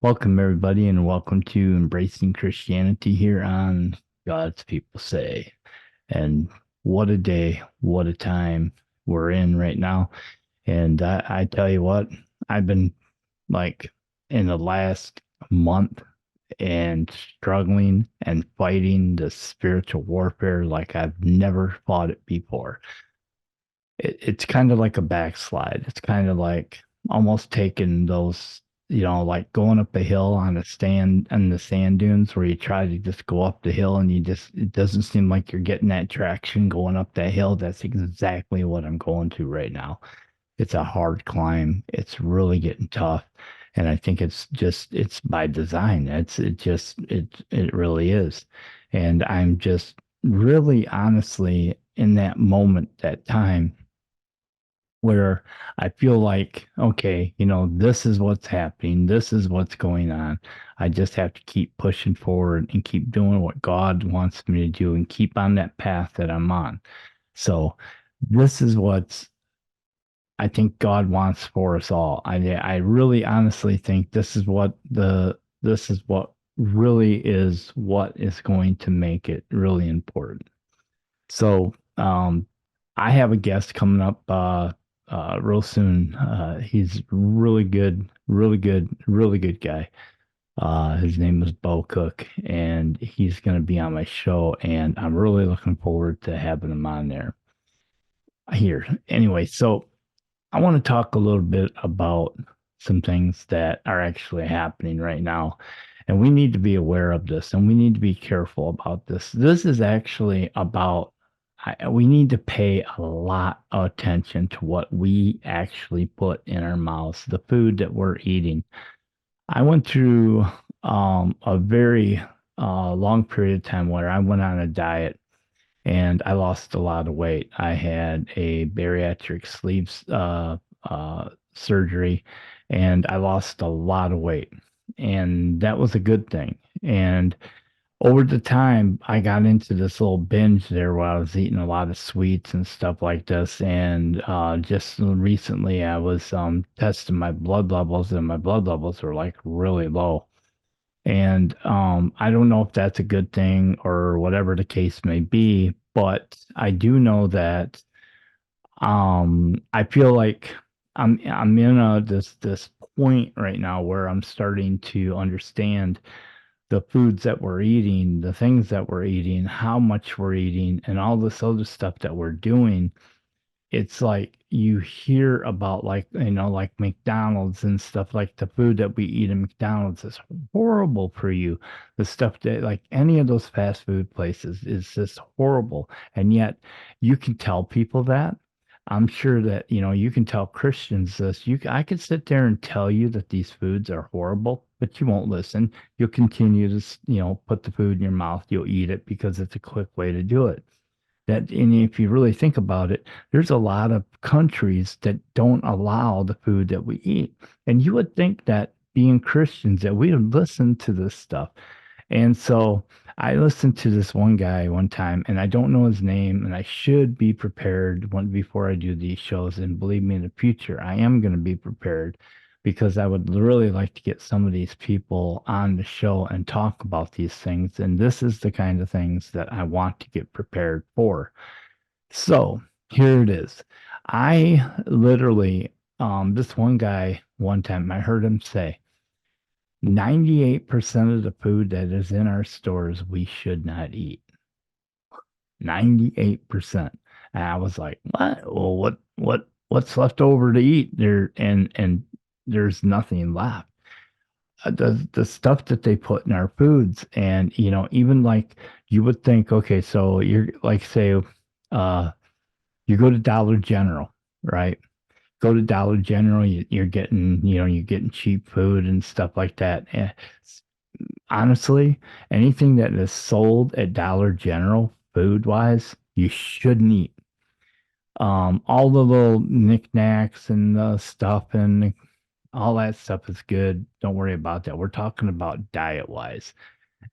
Welcome, everybody, and welcome to Embracing Christianity here on God's People Say. And what a day, what a time we're in right now. And I tell you what, I've been like in the last month and struggling and fighting the spiritual warfare like I've never fought it before. It's kind of like a backslide. It's kind of like almost taking those, like going up a hill on a stand on the sand dunes where you try to just go up the hill and it doesn't seem like you're getting that traction going up that hill. That's exactly what I'm going to right now. It's a hard climb. It's really getting tough. And I think it's by design. It really is. And I'm just really honestly in that moment, that time where I feel like, okay, this is what's happening. This is what's going on. I just have to keep pushing forward and keep doing what God wants me to do and keep on that path that I'm on. So this is what I think God wants for us all. I really honestly think this is what is going to make it really important. So, I have a guest coming up real soon. He's really good, really good, really good guy. His name is Bo Cook, and he's going to be on my show, and I'm really looking forward to having him on there here. Anyway, so I want to talk a little bit about some things that are actually happening right now. And we need to be aware of this and we need to be careful about this. This is actually about, we need to pay a lot of attention to what we actually put in our mouths, the food that we're eating. I went through a very long period of time where I went on a diet and I lost a lot of weight. I had a bariatric sleeve surgery, and I lost a lot of weight, and that was a good thing. And over the time, I got into this little binge there where I was eating a lot of sweets and stuff like this. And just recently, I was testing my blood levels, and my blood levels were like really low. And I don't know if that's a good thing or whatever the case may be, but I do know that I feel like I'm in this point right now where I'm starting to understand the foods that we're eating, the things that we're eating, how much we're eating, and all this other stuff that we're doing. It's like you hear about like like McDonald's and stuff, like the food that we eat in McDonald's is horrible for you. The stuff that like any of those fast food places is just horrible. And yet you can tell people that. I'm sure that you can tell Christians this. I could sit there and tell you that these foods are horrible, but you won't listen. You'll continue to put the food in your mouth. You'll eat it because it's a quick way to do it. That, and if you really think about it, there's a lot of countries that don't allow the food that we eat. And you would think that being Christians that we would listen to this stuff. And so I listened to this one guy one time, and I don't know his name, and I should be prepared before I do these shows. And believe me, in the future, I am going to be prepared because I would really like to get some of these people on the show and talk about these things. And this is the kind of things that I want to get prepared for. So here it is. I literally, this one guy, one time I heard him say, 98% of the food that is in our stores we should not eat. 98%. And I was like, what? Well, what's left over to eat there? And there's nothing left. The stuff that they put in our foods, and even like you would think, okay, so you're like, say, you go to Dollar General, right? Go to Dollar General, you're getting cheap food and stuff like that. Honestly, anything that is sold at Dollar General, food wise, you shouldn't eat. All the little knickknacks and the stuff and all that stuff is good. Don't worry about that. We're talking about diet wise.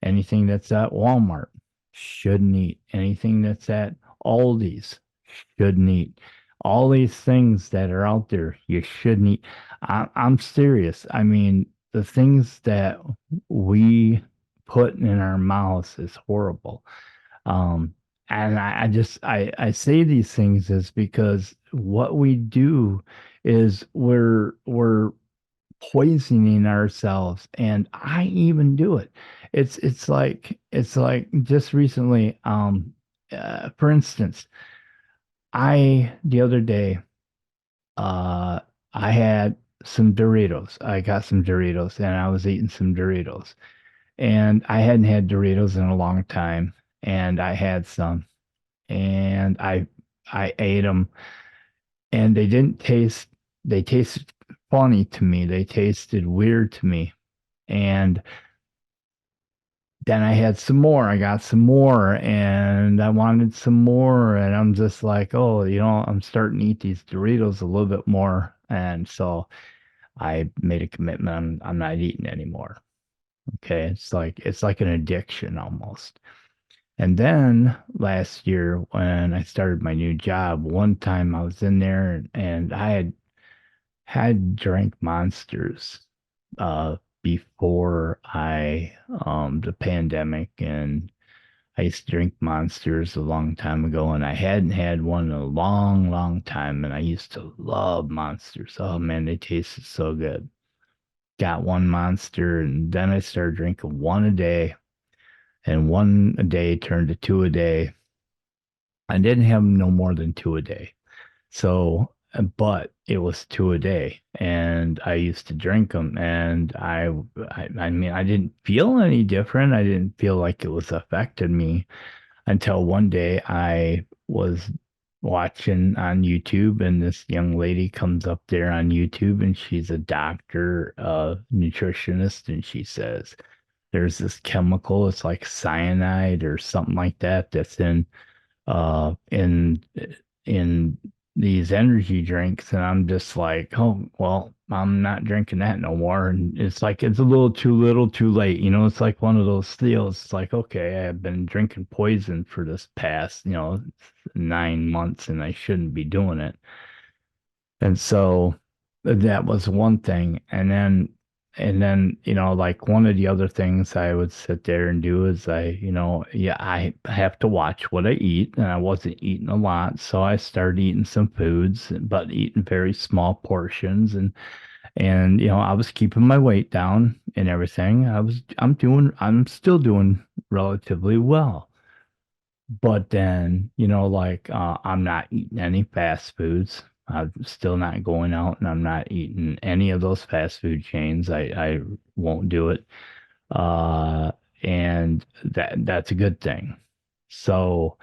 Anything that's at Walmart, shouldn't eat. Anything that's at Aldi's, shouldn't eat. All these things that are out there, you shouldn't eat. I'm serious. I mean, the things that we put in our mouths is horrible. Um, and I say these things is because what we do is we're poisoning ourselves, and I even do it. It's like just recently, for instance, I the other day, uh I had some Doritos. I got some Doritos and I was eating some Doritos. And I hadn't had Doritos in a long time, and I had some, and I ate them, and they tasted funny to me. They tasted weird to me. And then I had some more. I got some more, and I wanted some more, and I'm just like, oh, I'm starting to eat these Doritos a little bit more. And so I made a commitment. I'm not eating anymore. Okay. It's like an addiction almost. And then last year, when I started my new job, one time I was in there, and I had drank Monsters uh, before the pandemic, and I used to drink Monsters a long time ago, and I hadn't had one in a long, long time, and I used to love Monsters. Oh man, they tasted so good. Got one Monster, and then I started drinking one a day, and one a day turned to two a day. I didn't have no more than two a day. So, but it was two a day, and I used to drink them, and I mean, I didn't feel any different. I didn't feel like it was affected me until one day I was watching on YouTube, and this young lady comes up there on YouTube, and she's a doctor, nutritionist, and she says, there's this chemical, it's like cyanide or something like that, that's uh in in these energy drinks, and I'm just like, oh well, I'm not drinking that no more. And it's like it's a little too late, it's like one of those deals. It's like, okay, I've been drinking poison for this past 9 months, and I shouldn't be doing it. And so that was one thing. And then, like one of the other things I would sit there and do is yeah, I have to watch what I eat. And I wasn't eating a lot. So I started eating some foods, but eating very small portions. And I was keeping my weight down and everything. I'm still doing relatively well. But then, like I'm not eating any fast foods. I'm still not going out, and I'm not eating any of those fast food chains. I won't do it. Uh, and that's a good thing. So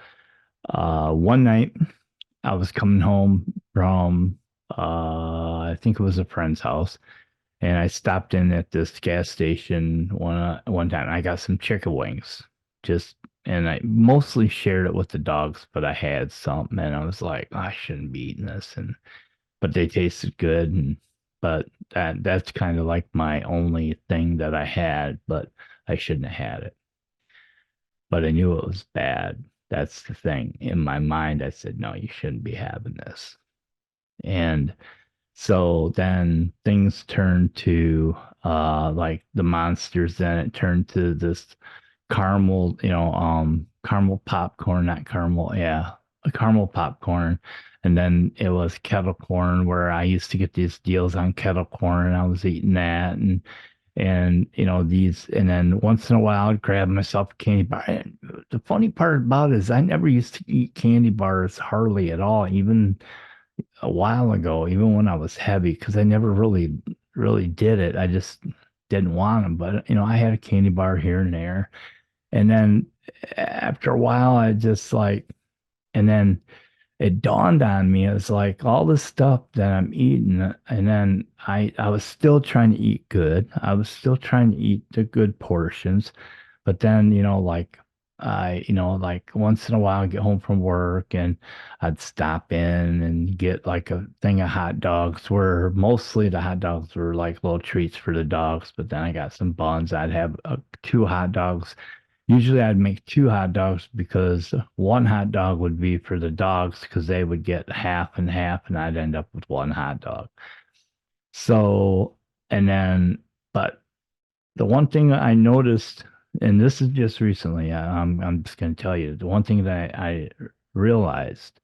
one night I was coming home from I think it was a friend's house, and I stopped in at this gas station one time. I got some chicken wings, just and I mostly shared it with the dogs, but I had some, and I was like, I shouldn't be eating this, and but they tasted good, and but that's kind of like my only thing that I had, but I shouldn't have had it. But I knew it was bad. That's the thing. In my mind, I said, no, you shouldn't be having this. And so then things turned to like the Monsters, then it turned to this caramel, caramel popcorn, not caramel, yeah, a caramel popcorn. And then it was kettle corn, where I used to get these deals on kettle corn, and I was eating that, and then once in a while I'd grab myself a candy bar. And the funny part about it is I never used to eat candy bars hardly at all, even a while ago, even when I was heavy, because I never really did it. I just didn't want them. But I had a candy bar here and there. And then after a while, and then it dawned on me, it's like all this stuff that I'm eating, and then I was still trying to eat good. I was still trying to eat the good portions, but then like like once in a while, I'd get home from work, and I'd stop in and get like a thing of hot dogs, where mostly the hot dogs were like little treats for the dogs, but then I got some buns. I'd have two hot dogs. Usually I'd make two hot dogs, because one hot dog would be for the dogs, because they would get half and half, and I'd end up with one hot dog. So, and then, But the one thing I noticed, and this is just recently, I'm just going to tell you, the one thing that I realized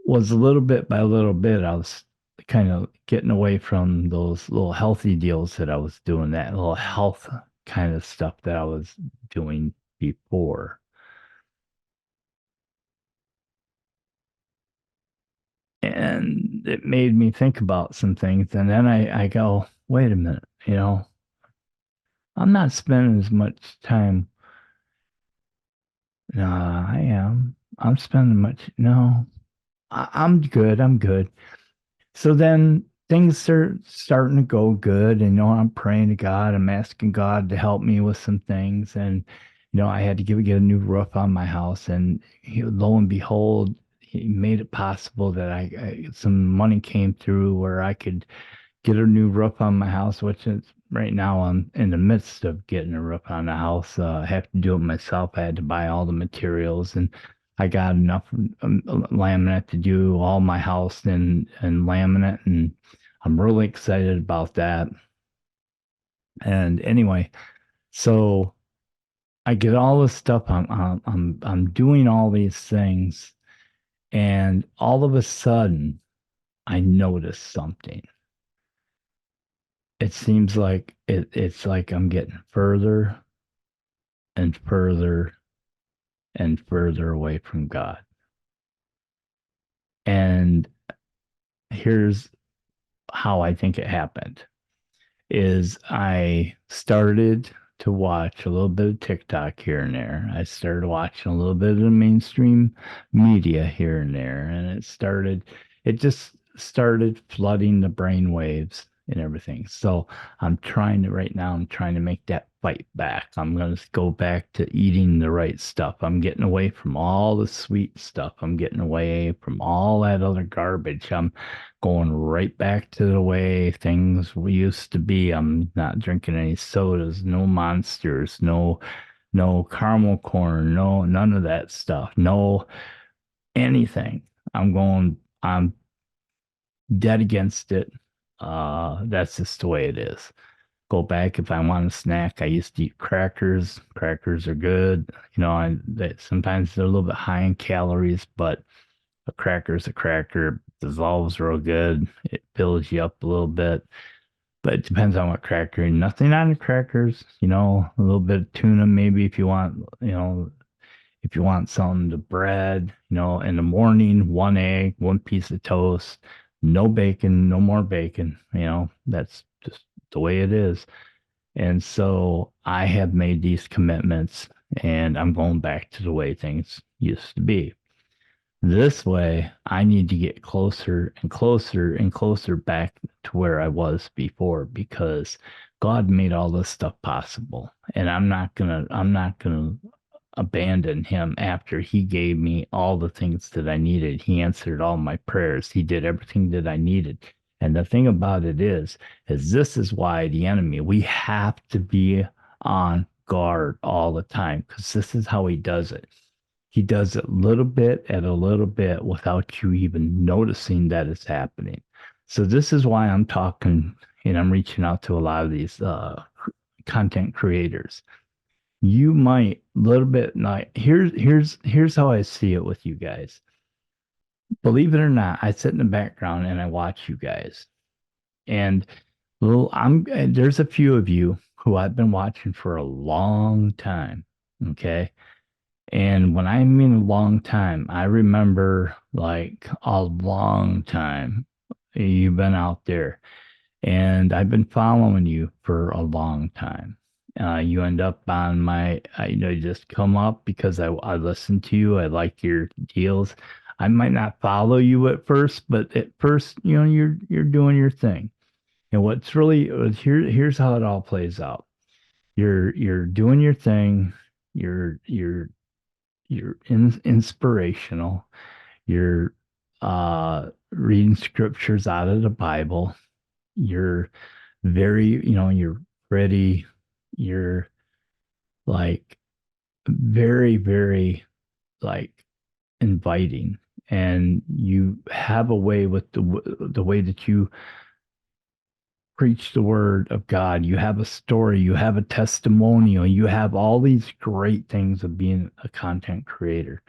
was a little bit by little bit, I was kind of getting away from those little healthy deals that I was doing, that little health kind of stuff that I was doing before. And it made me think about some things. And then I go, wait a minute, I'm not spending as much time. Nah, I am. I'm spending much. No, I'm good. I'm good. So then things are starting to go good. And, I'm praying to God. I'm asking God to help me with some things. And, I had to get a new roof on my house. And lo and behold, he made it possible that some money came through where I could get a new roof on my house, which is right now I'm in the midst of getting a roof on the house. I have to do it myself. I had to buy all the materials, and I got enough laminate to do all my house and laminate, and I'm really excited about that. And anyway, so I get all this stuff. I'm doing all these things, and all of a sudden I notice something. It seems like it's like I'm getting further and further and further away from God. And here's how I think it happened is I started to watch a little bit of TikTok here and there. I started watching a little bit of the mainstream media here and there, and it just started flooding the brain waves and everything. So right now, I'm trying to make that fight back. I'm going to go back to eating the right stuff. I'm getting away from all the sweet stuff. I'm getting away from all that other garbage. I'm going right back to the way things we used to be. I'm not drinking any sodas, no monsters, no caramel corn, no none of that stuff, no anything. I'm dead against it. That's just the way it is. Go back if I want a snack. I used to eat crackers. Crackers are good. Sometimes they're a little bit high in calories, but a cracker's a cracker. Dissolves real good. It fills you up a little bit, but it depends on what cracker. Nothing on the crackers, a little bit of tuna maybe if you want something to bread, in the morning, one egg, one piece of toast, no bacon, no more bacon, that's just the way it is. And so I have made these commitments and I'm going back to the way things used to be. This way, I need to get closer and closer and closer back to where I was before because God made all this stuff possible. And I'm not gonna abandon him after he gave me all the things that I needed. He answered all my prayers. He did everything that I needed. And the thing about it is this is why the enemy, we have to be on guard all the time because this is how he does it. He does it little bit at a little bit without you even noticing that it's happening. So this is why I'm talking and I'm reaching out to a lot of these content creators. You might little bit not here's how I see it with you guys. Believe it or not, I sit in the background and I watch you guys. And there's a few of you who I've been watching for a long time. Okay. And when I mean a long time, I remember like a long time you've been out there. And I've been following you for a long time. You end up on just come up because I listen to you. I like your deals. I might not follow you at first, but at first, you're doing your thing. And what's really here's how it all plays out. You're doing your thing. You're inspirational. You're reading scriptures out of the Bible. You're you're pretty. You're like very, very like inviting, and you have a way with the way that you preach the word of God. You have a story, you have a testimonial, you have all these great things of being a content creator.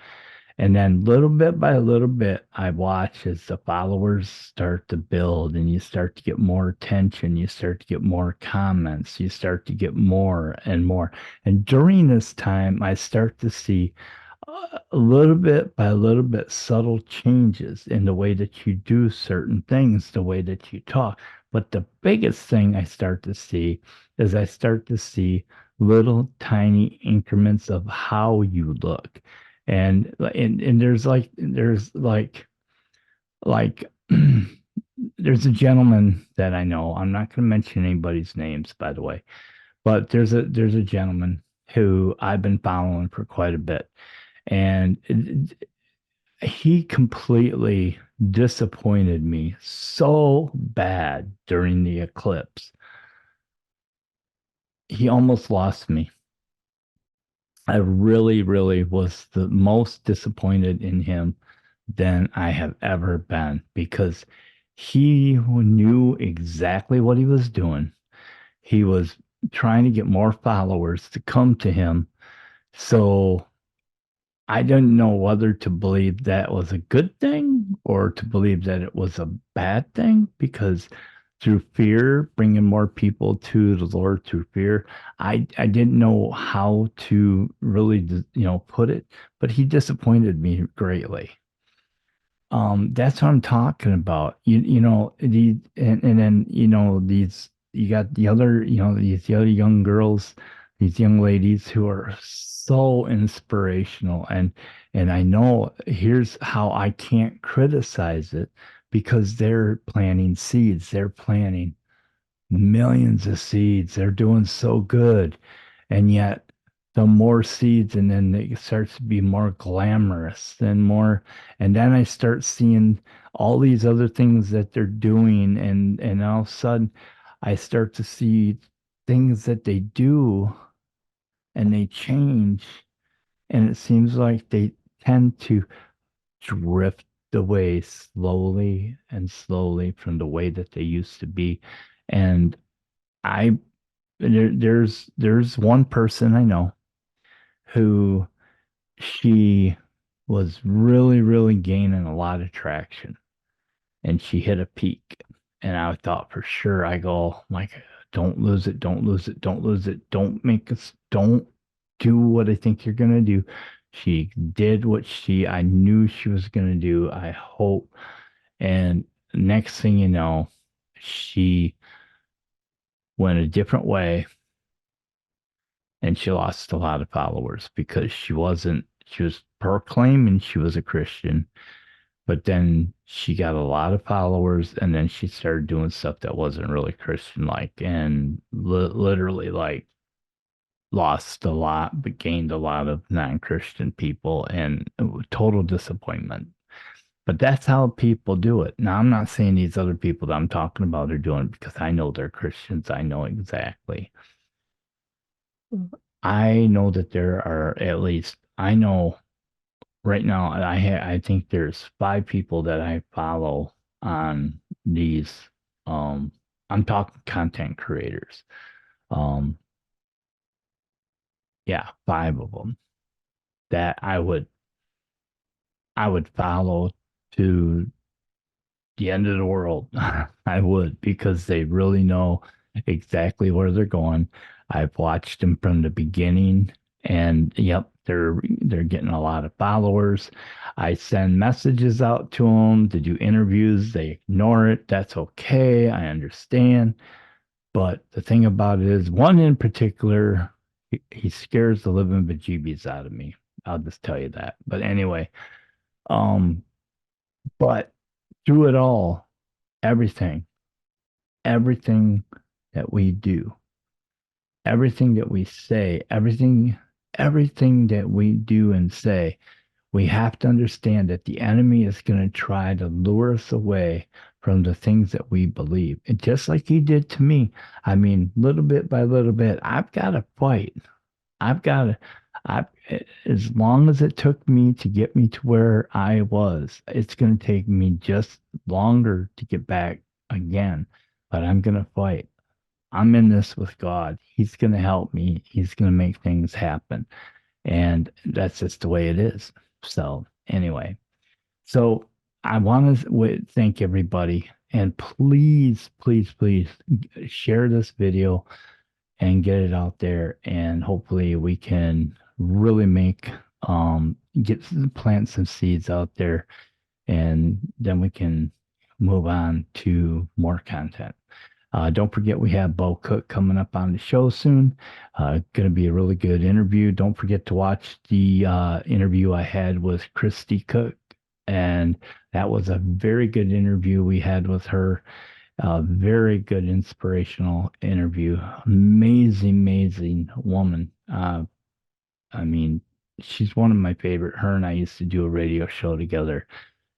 And then little bit by little bit, I watch as the followers start to build and you start to get more attention. You start to get more comments. You start to get more and more. And during this time, I start to see a little bit by little bit subtle changes in the way that you do certain things, the way that you talk. But the biggest thing I start to see is I start to see little tiny increments of how you look. And there's like there's a gentleman that I know. I'm not going to mention anybody's names, by the way, but there's a gentleman who I've been following for quite a bit, and he completely disappointed me so bad during the eclipse. He almost lost me. I really, really was the most disappointed in him than I have ever been because he knew exactly what he was doing. He was trying to get more followers to come to him. So I didn't know whether to believe that was a good thing or to believe that it was a bad thing because through fear, bringing more people to the Lord through fear, I didn't know how to really, put it, but he disappointed me greatly. That's what I'm talking about. And then these you got the other these other young girls, these young ladies who are so inspirational, and I know here's how I can't criticize it because they're planting seeds. They're planting millions of seeds. They're doing so good. And yet, the more seeds, and then it starts to be more glamorous and more. And then I start seeing all these other things that they're doing. And all of a sudden, I start to see things that they do and they change. And it seems like they tend to drift away slowly and slowly from the way that they used to be. And I there's one person I know who she was really, really gaining a lot of traction and she hit a peak. And I thought for sure, I go, like, don't lose it, don't lose it, don't lose it, don't do what I think you're gonna do. She did what I knew she was gonna do. I hope. And next thing you know, she went a different way and she lost a lot of followers because she was proclaiming she was a Christian, but then she got a lot of followers and then she started doing stuff that wasn't really Christian like and literally like lost a lot but gained a lot of non-Christian people and it was total disappointment. But that's how people do it. Now, I'm not saying these other people that I'm talking about are doing it because I know they're Christians. I know exactly. I know that there are at least, I know right now, I think there's 5 people that I follow on these, um, I'm talking content creators. Um, yeah, 5 of them that I would follow to the end of the world. I would because they really know exactly where they're going. I've watched them from the beginning and yep, they're getting a lot of followers. I send messages out to them to do interviews. They ignore it. That's okay. I understand. But the thing about it is, one in particular, he scares the living bejeebies out of me. I'll just tell you that. But anyway, um, but through it all, everything, everything that we do, everything that we say, everything that we do and say, we have to understand that the enemy is going to try to lure us away from the things that we believe. And just like he did to me, I mean, little bit by little bit, I've got to fight. I've got to, I, as long as it took me to get me to where I was, it's going to take me just longer to get back again. but I'm going to fight. I'm in this with God. He's going to help me. He's going to make things happen. And that's just the way it is. So, anyway, so I want to thank everybody. And please, please, please share this video and get it out there. And hopefully we can really get plant some seeds out there. And then we can move on to more content. Don't forget, we have Bo Cook coming up on the show soon. Going to be a really good interview. Don't forget to watch the interview I had with Christy Cook. And that was a very good interview we had with her. Very good, inspirational interview. Amazing, amazing woman. I mean, she's one of my favorite. Her and I used to do a radio show together.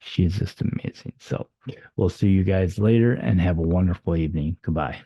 She's just amazing. So we'll see you guys later and have a wonderful evening. Goodbye.